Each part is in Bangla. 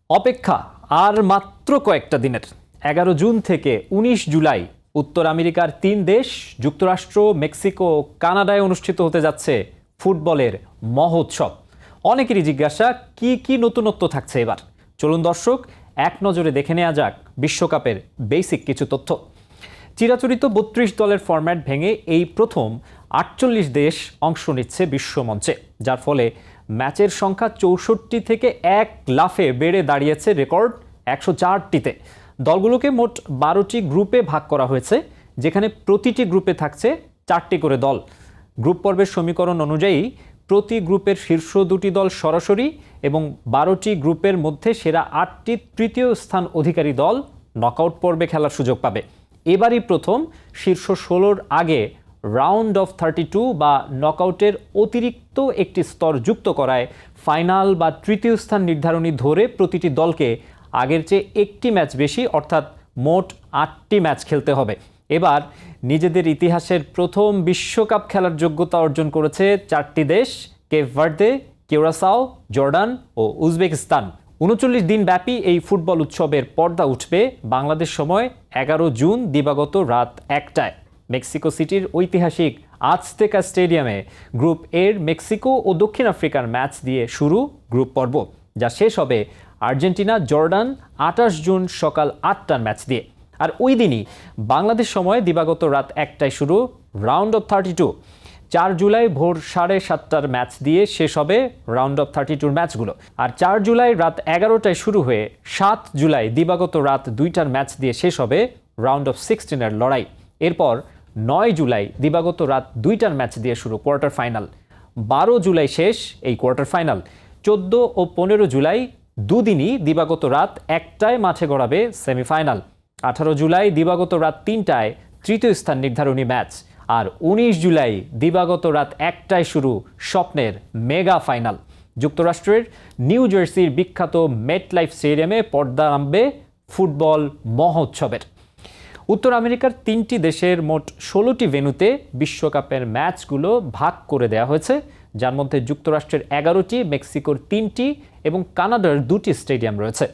অপেক্ষা আর মাত্র কয়েকটা দিনের। 11 জুন থেকে 19 জুলাই উত্তর আমেরিকার 3 দেশ যুক্তরাষ্ট্র, মেক্সিকো, কানাডায় অনুষ্ঠিত হতে যাচ্ছে ফুটবলের মহোৎসব। অনেকেরই জিজ্ঞাসা কি কি নতুনত্ব থাকছে এবার। চলুন দর্শক এক নজরে দেখে নেওয়া যাক বিশ্বকাপের বেসিক কিছু তথ্য। চিরাচরিত 32 দলের ফরম্যাট ভেঙে এই প্রথম 48 দেশ অংশ নিচ্ছে বিশ্বমঞ্চে, যার ফলে ম্যাচের সংখ্যা 64 থেকে এক লাফে বেড়ে দাঁড়িয়েছে রেকর্ড 104টিতে। দলগুলোকে মোট 12টি গ্রুপে ভাগ করা হয়েছে, যেখানে প্রতিটি গ্রুপে থাকছে 4টি করে দল। গ্রুপ পর্বের সমীকরণ অনুযায়ী প্রতি গ্রুপের শীর্ষ 2টি দল সরাসরি এবং 12টি গ্রুপের মধ্যে সেরা 8টি তৃতীয় স্থান অধিকারী দল নকআউট পর্বে খেলার সুযোগ পাবে। এবারই প্রথম শীর্ষ 16-র আগে রাউন্ড অফ 32 বা নকআউটের অতিরিক্ত একটি স্তর যুক্ত করায় ফাইনাল বা তৃতীয় স্থান নির্ধারণী ধরে প্রতিটি দলকে আগের চেয়ে একটি ম্যাচ বেশি, অর্থাৎ মোট 8টি ম্যাচ খেলতে হবে। এবার নিজেদের ইতিহাসের প্রথম বিশ্বকাপ খেলার যোগ্যতা অর্জন করেছে 4টি দেশ: কেপ ভার্দে, কিউরাসাও, জর্ডান ও উজবেকিস্তান। 39 দিন ব্যাপী এই ফুটবল উৎসবের পর্দা উঠবে বাংলাদেশ সময় 11 জুন দিবাগত রাত 1টায় মেক্সিকো সিটির ঐতিহাসিক আজতেকা স্টেডিয়ামে। গ্রুপ এর মেক্সিকো ও দক্ষিণ আফ্রিকার ম্যাচ দিয়ে শুরু গ্রুপ পর্ব, যা শেষ হবে আর্জেন্টিনা জর্ডান 28 জুন সকাল 8টার ম্যাচ দিয়ে। আর ওই দিনই বাংলাদেশ সময় দিবাগত রাত 1টায় শুরু রাউন্ড অফ 32। 4 জুলাই ভোর 7:30টার ম্যাচ দিয়ে শেষ হবে রাউন্ড অফ 32-র ম্যাচগুলো। আর 4 জুলাই রাত 11টায় শুরু হয়ে 7 জুলাই দিবাগত রাত 2টার ম্যাচ দিয়ে শেষ হবে রাউন্ড অফ 16-এর লড়াই। এরপর 9 জুলাই দিবাগত রাত 2টার ম্যাচ দিয়ে শুরু কোয়ার্টার ফাইনাল। 12 জুলাই শেষ এই কোয়ার্টার ফাইনাল। 14 ও 15 জুলাই দুদিনই দিবাগত রাত 1টায় মাঠে গড়াবে সেমিফাইনাল। 18 জুলাই দিবাগত রাত 3টায় তৃতীয় স্থান নির্ধারণী ম্যাচ। আর 19 জুলাই দিবাগত রাত 1টায় শুরু স্বপ্নের মেগা ফাইনাল। যুক্তরাষ্ট্রের নিউ জার্সির বিখ্যাত মেটলাইফ স্টেডিয়ামে পর্দা নামবে ফুটবল মহোৎসবের। উত্তর আমেরিকার 3টি দেশের মোট 16টি ভেন্যুতে বিশ্বকাপের ম্যাচগুলো ভাগ করে দেওয়া হয়েছে, যার মধ্যে যুক্তরাষ্ট্রের 11টি, মেক্সিকোর 3টি এবং কানাডার 2টি স্টেডিয়াম রয়েছে।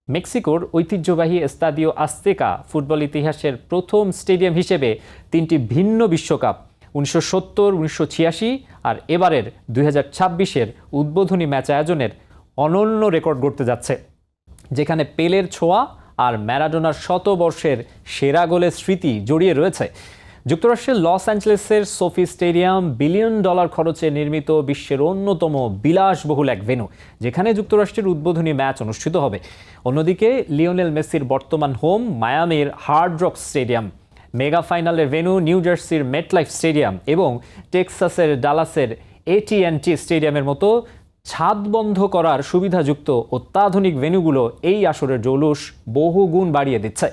মেক্সিকোর ঐতিহ্যবাহী এস্তাদিও আজতেকা ফুটবল ইতিহাসের প্রথম স্টেডিয়াম হিসেবে 3টি ভিন্ন বিশ্বকাপ 1970, 1986 আর এবারের 2026-এর উদ্বোধনী ম্যাচ আয়োজনের অনন্য রেকর্ড গড়তে যাচ্ছে, যেখানে পেলের ছোঁয়া আর ম্যারাডোনার শতবর্ষের সেরা গোলের স্মৃতি জড়িয়ে রয়েছে। যুক্তরাষ্ট্রের লস অ্যাঞ্জেলেসের সোফি স্টেডিয়াম $1 বিলিয়ন খরচে নির্মিত বিশ্বের অন্যতম বিলাসবহুল এক ভেন্যু, যেখানে যুক্তরাষ্ট্রের উদ্বোধনী ম্যাচ অনুষ্ঠিত হবে। অন্যদিকে লিওনেল মেসির বর্তমান হোম মায়ামির হার্ড রক স্টেডিয়াম, মেগা ফাইনালের ভেন্যু নিউ জার্সির মেটলাইফ স্টেডিয়াম এবং টেক্সাসের ডালাসের AT&T স্টেডিয়ামের মতো ছাদ বন্ধ করার সুবিধাযুক্ত অত্যাধুনিক ভেন্যুগুলো এই আসরের জৌলুস বহুগুণ বাড়িয়ে দিচ্ছে।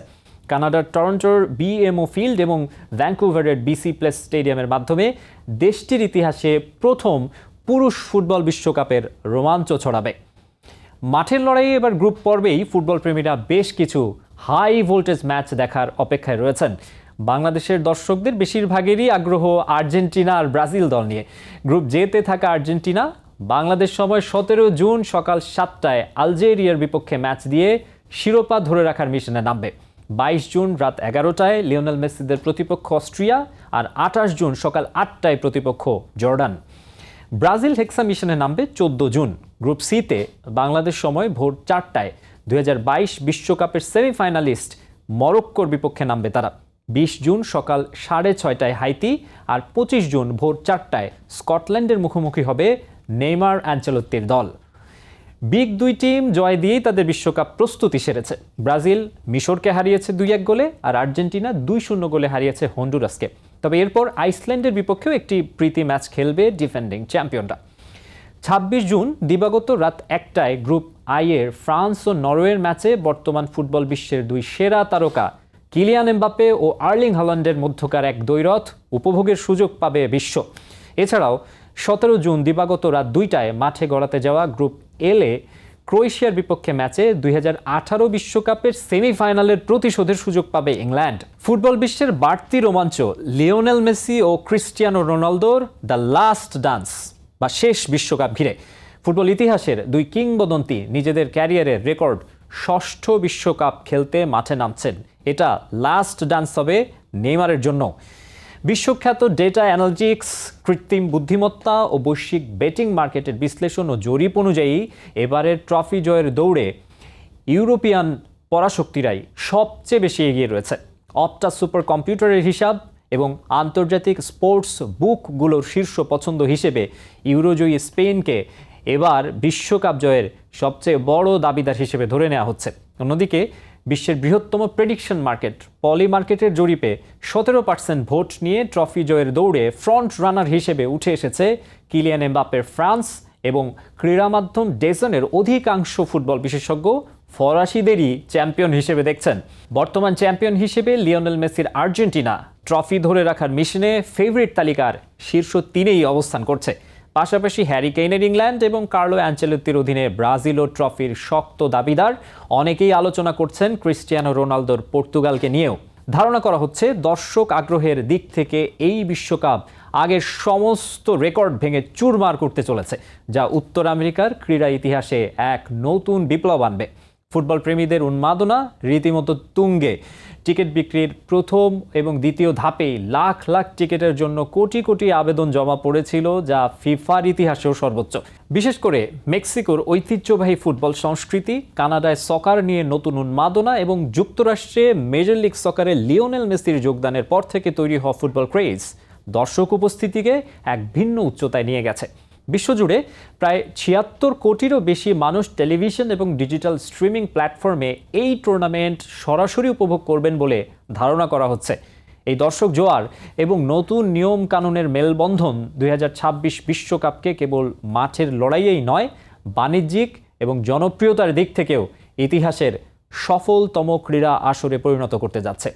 কানাডার টরন্টোর BMO ফিল্ড এবং ভ্যাঙ্কুভারের BC প্লেস স্টেডিয়ামের মাধ্যমে দেশটির ইতিহাসে প্রথম পুরুষ ফুটবল বিশ্বকাপের রোমাঞ্চ ছড়াবে। মাঠের লড়াইয়ে এবার গ্রুপ পর্বেই ফুটবল প্রেমীরা বেশ কিছু হাই ভোল্টেজ ম্যাচ দেখার অপেক্ষায় রয়েছেন। বাংলাদেশের দর্শকদের বেশিরভাগেরই আগ্রহ আর্জেন্টিনা আর ব্রাজিল দল নিয়ে। গ্রুপ জেতে থাকা আর্জেন্টিনা বাংলাদেশ সময় 17 জুন সকাল 7টায় আলজেরিয়ার বিপক্ষে ম্যাচ দিয়ে শিরোপা ধরে রাখার মিশনে নামবে। 22 জুন রাত 11টায় লিওনেল মেসিদের প্রতিপক্ষ অস্ট্রিয়া আর 28 জুন সকাল 8টায় প্রতিপক্ষ জর্ডান। ব্রাজিল হেক্সা মিশনে নামবে 14 জুন। গ্রুপ সিতে বাংলাদেশ সময় ভোর 4টায় 2022 বিশ্বকাপের সেমিফাইনালিস্ট মরক্কোর বিপক্ষে নামবে তারা। 20 জুন সকাল 6:30টায় হাইতি আর 25 জুন ভোর 4টায় স্কটল্যান্ডের মুখোমুখি হবে নেইমার অ্যানচেলত্তির দল। বিগ 2 টিম জয় দিয়েই তাদের বিশ্বকাপ প্রস্তুতি সেরেছে। ব্রাজিল মিশরকে হারিয়েছে 2-1 গোলে আর আর্জেন্টিনা 2-0 গোলে হারিয়েছে হন্ডুরাসকে। তবে এরপর আইসল্যান্ডের বিপক্ষেও একটি প্রীতি ম্যাচ খেলবে ডিফেন্ডিং চ্যাম্পিয়নরা। 26 জুন দিবাগত রাত 1টায় গ্রুপ আই এর ফ্রান্স ও নরওয়ের ম্যাচে বর্তমান ফুটবল বিশ্বের 2 সেরা তারকা কিলিয়ান এমবাপ্পে ও আর্লিং হাল্যান্ডের মধ্যকার এক দ্বৈরথ উপভোগের সুযোগ পাবে বিশ্ব। এছাড়াও 17 জুন দিবাগত রাত 2টায় মাঠে গড়াতে যাওয়া গ্রুপ এলে ক্রোয়েশিয়ার বিপক্ষে ম্যাচে 2018 বিশ্বকাপের সেমিফাইনালের প্রতিশোধের সুযোগ পাবে ইংল্যান্ড। ফুটবল বিশ্বের বাড়তি রোমাঞ্চ লিওনেল মেসি ও ক্রিস্টিয়ানো রোনালদোর দ্য লাস্ট ডান্স বা শেষ বিশ্বকাপ ঘিরে। ফুটবল ইতিহাসের 2 কিংবদন্তি নিজেদের ক্যারিয়ারের রেকর্ড ষষ্ঠ বিশ্বকাপ খেলতে মাঠে নামছেন। এটা লাস্ট ডান্স হবে নেইমারের জন্য। বিশ্বখ্যাত ডেটা অ্যানালিটিক্স, কৃত্রিম বুদ্ধিমত্তা ও বৈশ্বিক বেটিং মার্কেটের বিশ্লেষণ ও জরিপ অনুযায়ী এবারের ট্রফি জয়ের দৌড়ে ইউরোপিয়ান পরাশক্তিরাই সবচেয়ে বেশি এগিয়ে রয়েছে। অপটা সুপার কম্পিউটারের হিসাব এবং আন্তর্জাতিক স্পোর্টস বুকগুলোর শীর্ষ পছন্দ হিসেবে ইউরোজয়ী স্পেনকে এবার বিশ্বকাপ জয়ের সবচেয়ে বড় দাবিদার হিসেবে ধরে নেওয়া হচ্ছে। অন্যদিকে বিশ্বের বৃহত্তম প্রেডিকশন মার্কেট পলি মার্কেটের জরিপে 17% ভোট নিয়ে ট্রফি জয়ের দৌড়ে ফ্রন্ট রানার হিসেবে উঠে এসেছে কিলিয়ান এমবাপ্পের ফ্রান্স, এবং ক্রীড়া মাধ্যম ডেজনের অধিকাংশ ফুটবল বিশেষজ্ঞ ফরাসিদেরই চ্যাম্পিয়ন হিসেবে দেখছেন। বর্তমান চ্যাম্পিয়ন হিসেবে লিওনেল মেসির আর্জেন্টিনা ট্রফি ধরে রাখার মিশনে ফেভারিট তালিকার শীর্ষ 3-এই অবস্থান করছে। পাশাপাশি হ্যারি কেইনের ইংল্যান্ড এবং কার্লো অ্যাঞ্চেলোত্তির অধীনে ব্রাজিলও ট্রফির শক্ত দাবিদার। অনেকেই আলোচনা করছেন ক্রিস্টিয়ানো রোনালদোর পর্তুগালকে নিয়েও। ধারণা করা হচ্ছে দর্শক আগ্রহের দিক থেকে এই বিশ্বকাপ আগের সমস্ত রেকর্ড ভেঙে চুরমার করতে চলেছে, যা উত্তর আমেরিকার ক্রীড়া ইতিহাসে এক নতুন বিপ্লব আনবে। ফুটবল প্রেমীদের উন্মাদনা রীতিমতো তুঙ্গে। টিকিট বিক্রির প্রথম এবং দ্বিতীয় ধাপেই লাখ লাখ টিকিটের জন্য কোটি কোটি আবেদন জমা পড়েছিল, যা ফিফার ইতিহাসেও সর্বোচ্চ। বিশেষ করে মেক্সিকোর ঐতিহ্যবাহী ফুটবল সংস্কৃতি, কানাডায় সকার নিয়ে নতুন উন্মাদনা এবং যুক্তরাষ্ট্রে মেজর লিগ সকারে লিওনেল মেসির যোগদানের পর থেকে তৈরি হওয়া ফুটবল ক্রেজ দর্শক উপস্থিতিকে এক ভিন্ন উচ্চতায় নিয়ে গেছে। বিশ্বজুড়ে প্রায় 76 কোটিরও বেশি মানুষ টেলিভিশন এবং ডিজিটাল স্ট্রিমিং প্ল্যাটফর্মে এই টুর্নামেন্ট সরাসরি উপভোগ করবেন বলে ধারণা করা হচ্ছে। এই দর্শক জোয়ার এবং নতুন নিয়ম কানুনের মেলবন্ধন 2026 বিশ্বকাপকে কেবল মাঠের লড়াইয়েই নয়, বাণিজ্যিক এবং জনপ্রিয়তার দিক থেকেও ইতিহাসের সফলতম ক্রীড়া আসরে পরিণত করতে যাচ্ছে।